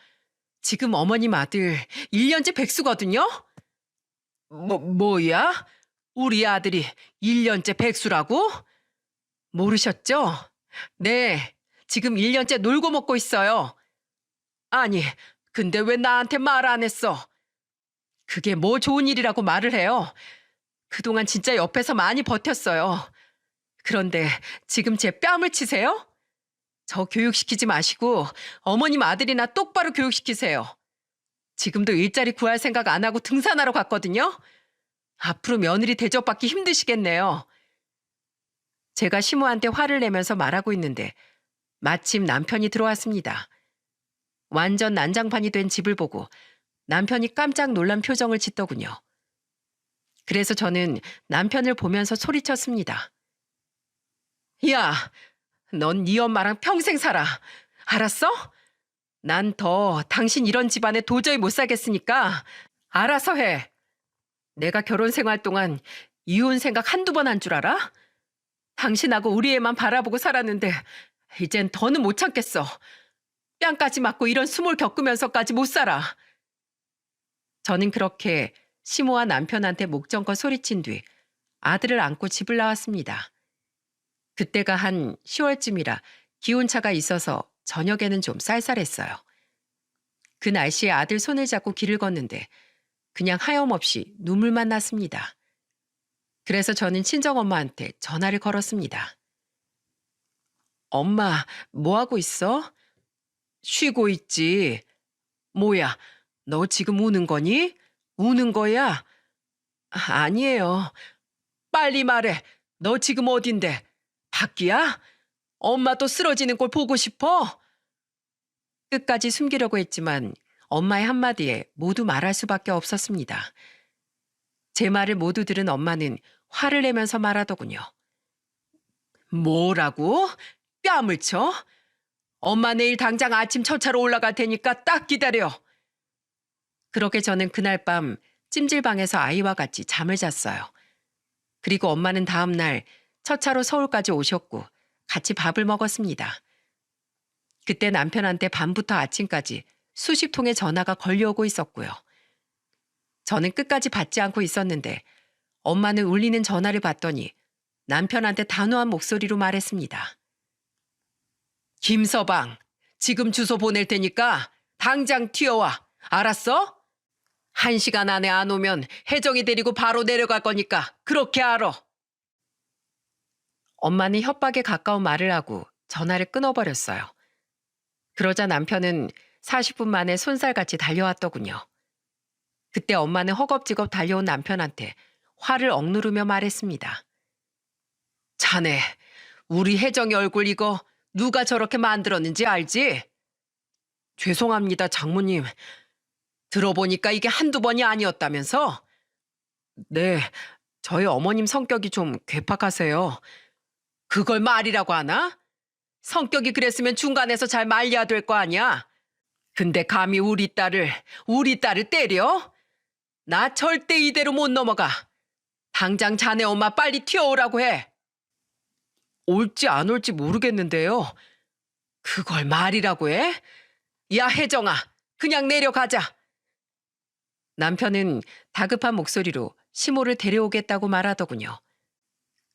지금 어머님 아들 1년째 백수거든요? 뭐야? 우리 아들이 1년째 백수라고? 모르셨죠? 네, 지금 1년째 놀고 먹고 있어요. 아니, 근데 왜 나한테 말 안 했어? 그게 뭐 좋은 일이라고 말을 해요. 그동안 진짜 옆에서 많이 버텼어요. 그런데 지금 제 뺨을 치세요? 저 교육시키지 마시고 어머님 아들이나 똑바로 교육시키세요. 지금도 일자리 구할 생각 안 하고 등산하러 갔거든요. 앞으로 며느리 대접받기 힘드시겠네요. 제가 시모한테 화를 내면서 말하고 있는데 마침 남편이 들어왔습니다. 완전 난장판이 된 집을 보고 남편이 깜짝 놀란 표정을 짓더군요. 그래서 저는 남편을 보면서 소리쳤습니다. 야, 넌 네 엄마랑 평생 살아. 알았어? 난 더 당신 이런 집안에 도저히 못 살겠으니까 알아서 해. 내가 결혼 생활 동안 이혼 생각 한두 번 한 줄 알아? 당신하고 우리 애만 바라보고 살았는데 이젠 더는 못 참겠어. 뺨까지 맞고 이런 수모를 겪으면서까지 못 살아. 저는 그렇게 시모와 남편한테 목전껏 소리친 뒤 아들을 안고 집을 나왔습니다. 그때가 한 10월쯤이라 기온차가 있어서 저녁에는 좀 쌀쌀했어요. 그 날씨에 아들 손을 잡고 길을 걷는데 그냥 하염없이 눈물만 났습니다. 그래서 저는 친정엄마한테 전화를 걸었습니다. 엄마, 뭐 하고 있어? 쉬고 있지. 뭐야, 너 지금 우는 거니? 우는 거야? 아니에요. 빨리 말해. 너 지금 어딘데? 밖이야? 엄마 또 쓰러지는 꼴 보고 싶어? 끝까지 숨기려고 했지만 엄마의 한마디에 모두 말할 수밖에 없었습니다. 제 말을 모두 들은 엄마는 화를 내면서 말하더군요. 뭐라고? 뺨을 쳐? 엄마 내일 당장 아침 첫차로 올라갈 테니까 딱 기다려. 그렇게 저는 그날 밤 찜질방에서 아이와 같이 잠을 잤어요. 그리고 엄마는 다음 날 첫차로 서울까지 오셨고 같이 밥을 먹었습니다. 그때 남편한테 밤부터 아침까지 수십 통의 전화가 걸려오고 있었고요. 저는 끝까지 받지 않고 있었는데 엄마는 울리는 전화를 받더니 남편한테 단호한 목소리로 말했습니다. 김서방, 지금 주소 보낼 테니까 당장 튀어와. 알았어? 1시간 안에 안 오면 혜정이 데리고 바로 내려갈 거니까 그렇게 알아. 엄마는 협박에 가까운 말을 하고 전화를 끊어버렸어요. 그러자 남편은 40분 만에 손살같이 달려왔더군요. 그때 엄마는 허겁지겁 달려온 남편한테 화를 억누르며 말했습니다. 자네, 우리 혜정이 얼굴 이거 누가 저렇게 만들었는지 알지? 죄송합니다, 장모님. 들어보니까 이게 한두 번이 아니었다면서? 네, 저희 어머님 성격이 좀 괴팍하세요. 그걸 말이라고 하나? 성격이 그랬으면 중간에서 잘 말려야 될 거 아니야? 근데 감히 우리 딸을 때려? 나 절대 이대로 못 넘어가. 당장 자네 엄마 빨리 튀어오라고 해. 올지 안 올지 모르겠는데요. 그걸 말이라고 해? 야, 혜정아, 그냥 내려가자. 남편은 다급한 목소리로 시모를 데려오겠다고 말하더군요.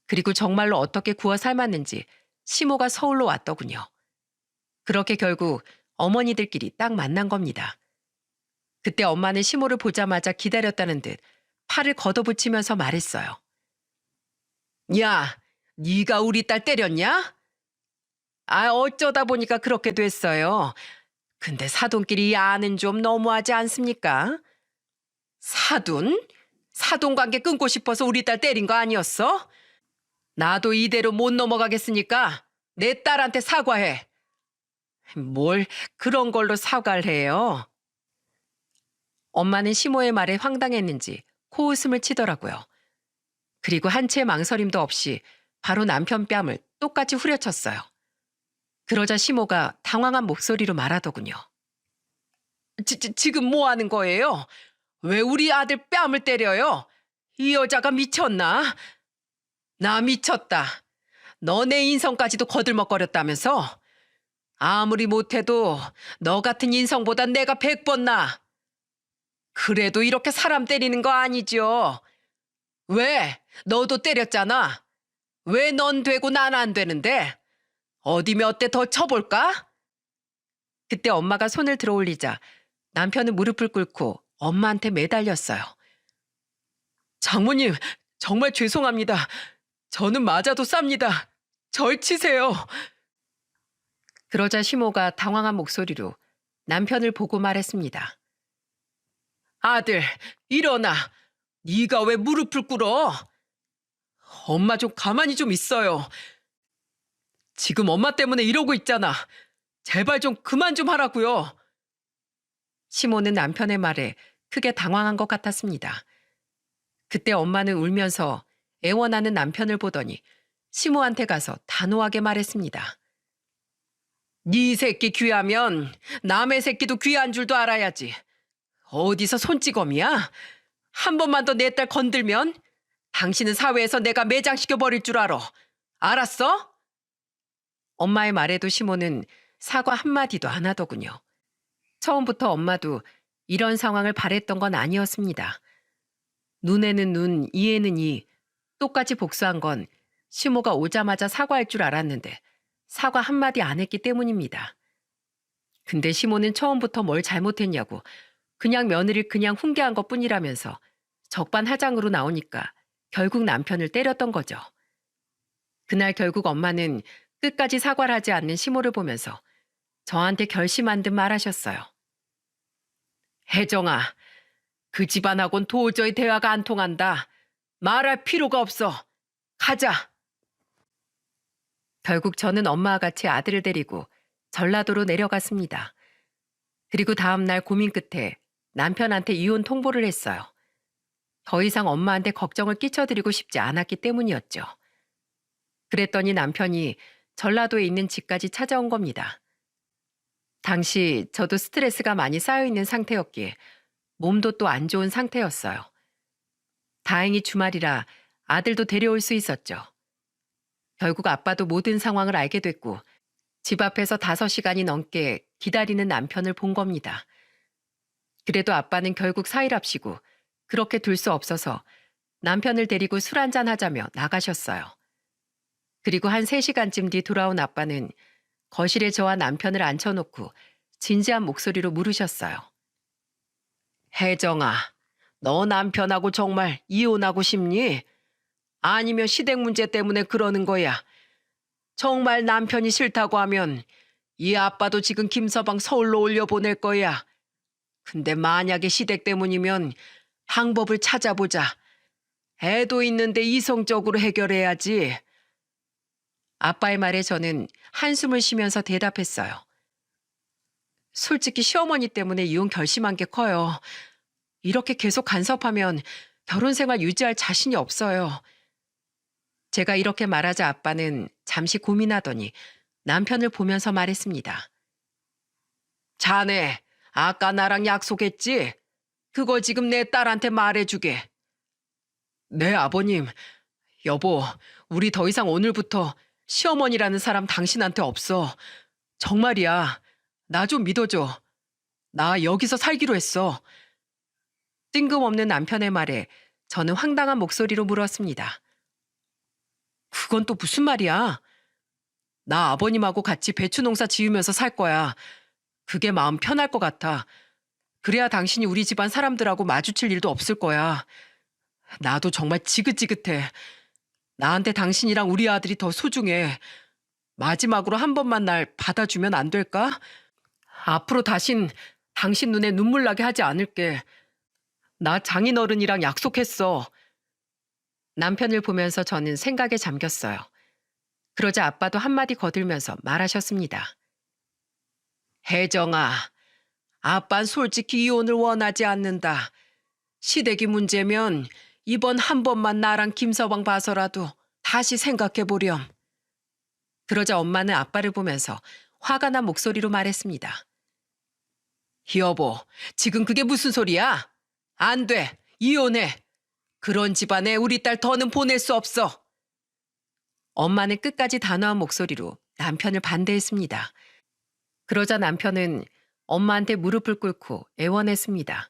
그리고 정말로 어떻게 구워 삶았는지 시모가 서울로 왔더군요. 그렇게 결국 어머니들끼리 딱 만난 겁니다. 그때 엄마는 시모를 보자마자 기다렸다는 듯 팔을 걷어붙이면서 말했어요. 야, 네가 우리 딸 때렸냐? 아, 어쩌다 보니까 그렇게 됐어요. 근데 사돈끼리 야는 좀 너무하지 않습니까? 사돈? 사돈 관계 끊고 싶어서 우리 딸 때린 거 아니었어? 나도 이대로 못 넘어가겠으니까 내 딸한테 사과해. 뭘 그런 걸로 사과를 해요? 엄마는 시모의 말에 황당했는지 코웃음을 치더라고요. 그리고 한 채의 망설임도 없이 바로 남편 뺨을 똑같이 후려쳤어요. 그러자 시모가 당황한 목소리로 말하더군요. 지금 뭐 하는 거예요? 왜 우리 아들 뺨을 때려요? 이 여자가 미쳤나? 나 미쳤다. 너네 인성까지도 거들먹거렸다면서? 아무리 못해도 너 같은 인성보다 내가 100번 나. 그래도 이렇게 사람 때리는 거 아니죠? 왜? 너도 때렸잖아. 왜 넌 되고 난 안 되는데? 어디 몇 대 더 쳐볼까? 그때 엄마가 손을 들어올리자 남편은 무릎을 꿇고 엄마한테 매달렸어요. 장모님, 정말 죄송합니다. 저는 맞아도 쌉니다. 절 치세요. 그러자 시모가 당황한 목소리로 남편을 보고 말했습니다. 아들, 일어나. 네가 왜 무릎을 꿇어? 엄마 좀 가만히 좀 있어요. 지금 엄마 때문에 이러고 있잖아. 제발 좀 그만 좀 하라고요. 시모는 남편의 말에 크게 당황한 것 같았습니다. 그때 엄마는 울면서 애원하는 남편을 보더니 시모한테 가서 단호하게 말했습니다. 네 새끼 귀하면 남의 새끼도 귀한 줄도 알아야지. 어디서 손찌검이야? 한 번만 더 내 딸 건들면 당신은 사회에서 내가 매장시켜버릴 줄 알아. 알았어? 엄마의 말에도 시모는 사과 한마디도 안 하더군요. 처음부터 엄마도 이런 상황을 바랬던 건 아니었습니다. 눈에는 눈, 이에는 이, 똑같이 복수한 건 시모가 오자마자 사과할 줄 알았는데 사과 한마디 안 했기 때문입니다. 근데 시모는 처음부터 뭘 잘못했냐고 그냥 며느리를 그냥 훈계한 것뿐이라면서 적반하장으로 나오니까 결국 남편을 때렸던 거죠. 그날 결국 엄마는 끝까지 사과를 하지 않는 시모를 보면서 저한테 결심한 듯 말하셨어요. 혜정아, 그 집안하고는 도저히 대화가 안 통한다. 말할 필요가 없어. 가자. 결국 저는 엄마와 같이 아들을 데리고 전라도로 내려갔습니다. 그리고 다음 날 고민 끝에 남편한테 이혼 통보를 했어요. 더 이상 엄마한테 걱정을 끼쳐드리고 싶지 않았기 때문이었죠. 그랬더니 남편이 전라도에 있는 집까지 찾아온 겁니다. 당시 저도 스트레스가 많이 쌓여있는 상태였기에 몸도 또 안 좋은 상태였어요. 다행히 주말이라 아들도 데려올 수 있었죠. 결국 아빠도 모든 상황을 알게 됐고 집 앞에서 5시간이 넘게 기다리는 남편을 본 겁니다. 그래도 아빠는 결국 사일합시고 그렇게 둘 수 없어서 남편을 데리고 술 한잔 하자며 나가셨어요. 그리고 한 3시간쯤 뒤 돌아온 아빠는 거실에 저와 남편을 앉혀놓고 진지한 목소리로 물으셨어요. 혜정아, 너 남편하고 정말 이혼하고 싶니? 아니면 시댁 문제 때문에 그러는 거야? 정말 남편이 싫다고 하면 이 아빠도 지금 김서방 서울로 올려보낼 거야. 근데 만약에 시댁 때문이면 방법을 찾아보자. 애도 있는데 이성적으로 해결해야지. 아빠의 말에 저는 한숨을 쉬면서 대답했어요. 솔직히 시어머니 때문에 이혼 결심한 게 커요. 이렇게 계속 간섭하면 결혼 생활 유지할 자신이 없어요. 제가 이렇게 말하자 아빠는 잠시 고민하더니 남편을 보면서 말했습니다. 자네, 아까 나랑 약속했지? 그거 지금 내 딸한테 말해주게. 네, 아버님. 여보, 우리 더 이상 오늘부터 시어머니라는 사람 당신한테 없어. 정말이야. 나 좀 믿어줘. 나 여기서 살기로 했어. 뜬금없는 남편의 말에 저는 황당한 목소리로 물었습니다. 그건 또 무슨 말이야? 나 아버님하고 같이 배추 농사 지으면서 살 거야. 그게 마음 편할 것 같아. 그래야 당신이 우리 집안 사람들하고 마주칠 일도 없을 거야. 나도 정말 지긋지긋해. 나한테 당신이랑 우리 아들이 더 소중해. 마지막으로 한 번만 날 받아주면 안 될까? 앞으로 다신 당신 눈에 눈물 나게 하지 않을게. 나 장인어른이랑 약속했어. 남편을 보면서 저는 생각에 잠겼어요. 그러자 아빠도 한마디 거들면서 말하셨습니다. 혜정아, 아빤 솔직히 이혼을 원하지 않는다. 시댁이 문제면 이번 한 번만 나랑 김서방 봐서라도 다시 생각해보렴. 그러자 엄마는 아빠를 보면서 화가 난 목소리로 말했습니다. 여보, 지금 그게 무슨 소리야? 안 돼, 이혼해. 그런 집안에 우리 딸 더는 보낼 수 없어. 엄마는 끝까지 단호한 목소리로 남편을 반대했습니다. 그러자 남편은 엄마한테 무릎을 꿇고 애원했습니다.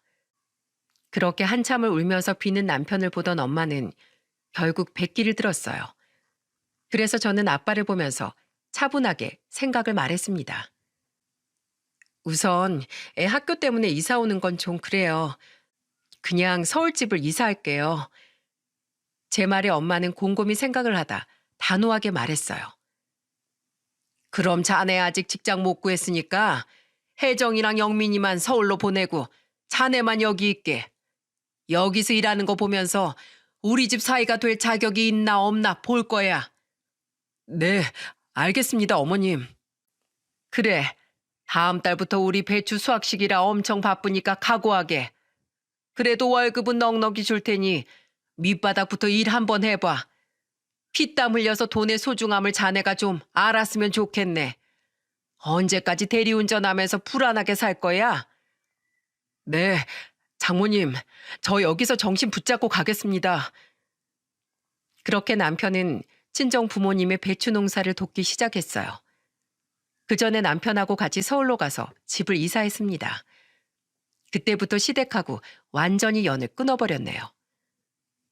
그렇게 한참을 울면서 비는 남편을 보던 엄마는 결국 백기를 들었어요. 그래서 저는 아빠를 보면서 차분하게 생각을 말했습니다. 우선 애 학교 때문에 이사 오는 건 좀 그래요. 그냥 서울집을 이사할게요. 제 말에 엄마는 곰곰이 생각을 하다 단호하게 말했어요. 그럼 자네 아직 직장 못 구했으니까 혜정이랑 영민이만 서울로 보내고 자네만 여기 있게. 여기서 일하는 거 보면서 우리 집 사이가 될 자격이 있나 없나 볼 거야. 네, 알겠습니다, 어머님. 그래, 다음 달부터 우리 배추 수확식이라 엄청 바쁘니까 각오하게. 그래도 월급은 넉넉히 줄 테니 밑바닥부터 일 한번 해봐. 피땀 흘려서 돈의 소중함을 자네가 좀 알았으면 좋겠네. 언제까지 대리운전하면서 불안하게 살 거야? 네, 장모님, 저 여기서 정신 붙잡고 가겠습니다. 그렇게 남편은 친정 부모님의 배추 농사를 돕기 시작했어요. 그 전에 남편하고 같이 서울로 가서 집을 이사했습니다. 그때부터 시댁하고 완전히 연을 끊어버렸네요.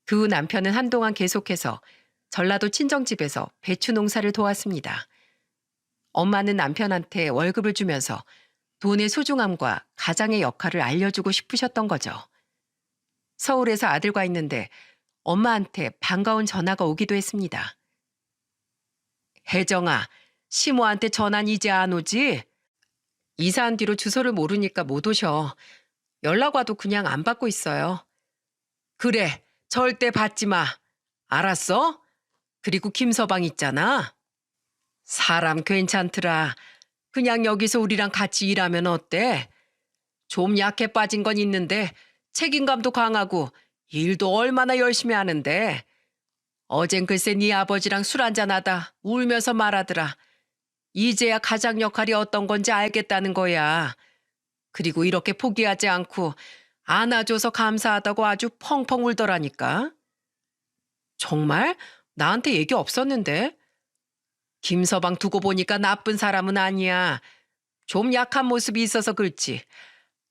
그 후 남편은 한동안 계속해서 전라도 친정집에서 배추 농사를 도왔습니다. 엄마는 남편한테 월급을 주면서 돈의 소중함과 가장의 역할을 알려주고 싶으셨던 거죠. 서울에서 아들과 있는데 엄마한테 반가운 전화가 오기도 했습니다. 혜정아, 시모한테 전화는 이제 안 오지? 이사한 뒤로 주소를 모르니까 못 오셔. 연락 와도 그냥 안 받고 있어요. 그래, 절대 받지 마. 알았어? 그리고 김서방 있잖아. 사람 괜찮더라. 그냥 여기서 우리랑 같이 일하면 어때? 좀 약해 빠진 건 있는데 책임감도 강하고 일도 얼마나 열심히 하는데. 어젠 글쎄 네 아버지랑 술 한잔하다 울면서 말하더라. 이제야 가장 역할이 어떤 건지 알겠다는 거야. 그리고 이렇게 포기하지 않고 안아줘서 감사하다고 아주 펑펑 울더라니까. 정말? 나한테 얘기 없었는데? 김서방 두고 보니까 나쁜 사람은 아니야. 좀 약한 모습이 있어서 그렇지.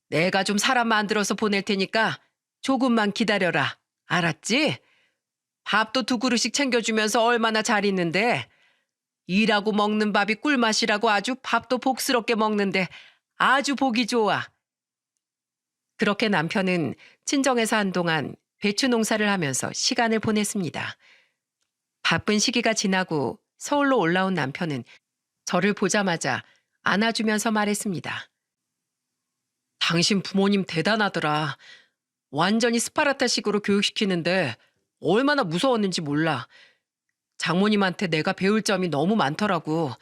내가 좀 사람 만들어서 보낼 테니까 조금만 기다려라. 알았지? 밥도 2그릇씩 챙겨주면서 얼마나 잘 있는데. 일하고 먹는 밥이 꿀맛이라고 아주 밥도 복스럽게 먹는데 아주 보기 좋아. 그렇게 남편은 친정에서 한동안 배추 농사를 하면서 시간을 보냈습니다. 바쁜 시기가 지나고 서울로 올라온 남편은 저를 보자마자 안아주면서 말했습니다. 당신 부모님 대단하더라. 완전히 스파르타식으로 교육시키는데 얼마나 무서웠는지 몰라. 장모님한테 내가 배울 점이 너무 많더라고.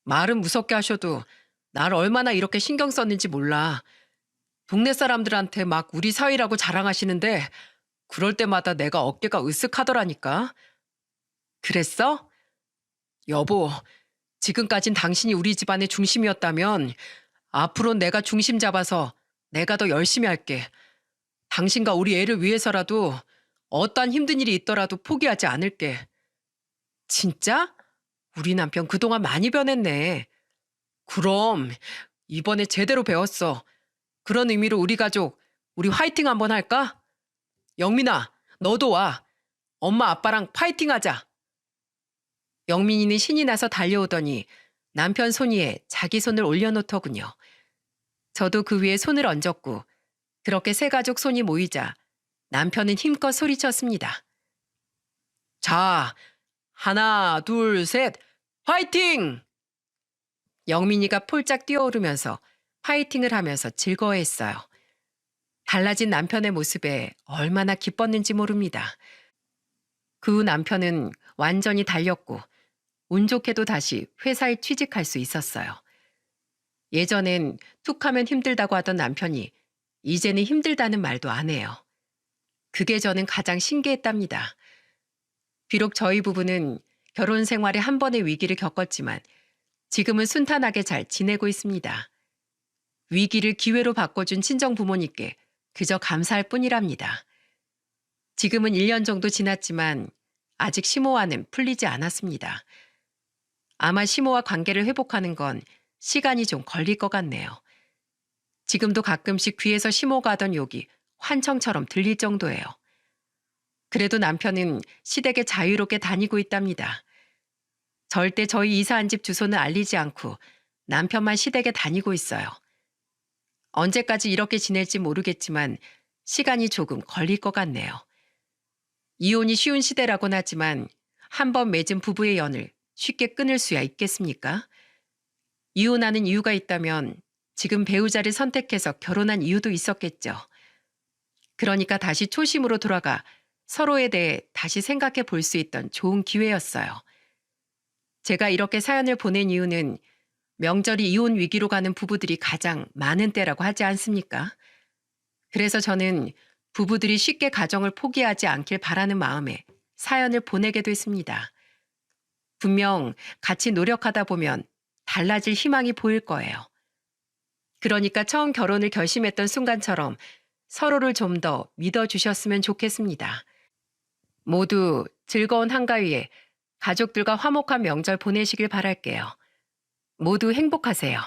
말은 무섭게 하셔도 날 얼마나 이렇게 신경 썼는지 몰라. 동네 사람들한테 막 우리 사위라고 자랑하시는데 그럴 때마다 내가 어깨가 으쓱하더라니까. 그랬어? 여보, 지금까진 당신이 우리 집안의 중심이었다면 앞으로 내가 중심 잡아서 내가 더 열심히 할게. 당신과 우리 애를 위해서라도 어떠한 힘든 일이 있더라도 포기하지 않을게. 진짜? 우리 남편 그동안 많이 변했네. 그럼 이번에 제대로 배웠어. 그런 의미로 우리 가족, 우리 화이팅 한번 할까? 영민아, 너도 와. 엄마 아빠랑 파이팅 하자. 영민이는 신이 나서 달려오더니 남편 손 위에 자기 손을 올려놓더군요. 저도 그 위에 손을 얹었고 그렇게 세 가족 손이 모이자 남편은 힘껏 소리쳤습니다. 자, 하나, 둘, 셋, 화이팅! 영민이가 폴짝 뛰어오르면서 파이팅을 하면서 즐거워했어요. 달라진 남편의 모습에 얼마나 기뻤는지 모릅니다. 그 후 남편은 완전히 달렸고 운 좋게도 다시 회사에 취직할 수 있었어요. 예전엔 툭하면 힘들다고 하던 남편이 이제는 힘들다는 말도 안 해요. 그게 저는 가장 신기했답니다. 비록 저희 부부는 결혼 생활에 한 번의 위기를 겪었지만 지금은 순탄하게 잘 지내고 있습니다. 위기를 기회로 바꿔준 친정 부모님께 그저 감사할 뿐이랍니다. 지금은 1년 정도 지났지만 아직 시모와는 풀리지 않았습니다. 아마 시모와 관계를 회복하는 건 시간이 좀 걸릴 것 같네요. 지금도 가끔씩 귀에서 시모가 하던 욕이 환청처럼 들릴 정도예요. 그래도 남편은 시댁에 자유롭게 다니고 있답니다. 절대 저희 이사한 집 주소는 알리지 않고 남편만 시댁에 다니고 있어요. 언제까지 이렇게 지낼지 모르겠지만 시간이 조금 걸릴 것 같네요. 이혼이 쉬운 시대라곤 하지만 한 번 맺은 부부의 연을 쉽게 끊을 수야 있겠습니까? 이혼하는 이유가 있다면 지금 배우자를 선택해서 결혼한 이유도 있었겠죠. 그러니까 다시 초심으로 돌아가 서로에 대해 다시 생각해 볼 수 있던 좋은 기회였어요. 제가 이렇게 사연을 보낸 이유는 명절이 이혼 위기로 가는 부부들이 가장 많은 때라고 하지 않습니까? 그래서 저는 부부들이 쉽게 가정을 포기하지 않길 바라는 마음에 사연을 보내게 됐습니다. 분명 같이 노력하다 보면 달라질 희망이 보일 거예요. 그러니까 처음 결혼을 결심했던 순간처럼 서로를 좀 더 믿어주셨으면 좋겠습니다. 모두 즐거운 한가위에 가족들과 화목한 명절 보내시길 바랄게요. 모두 행복하세요.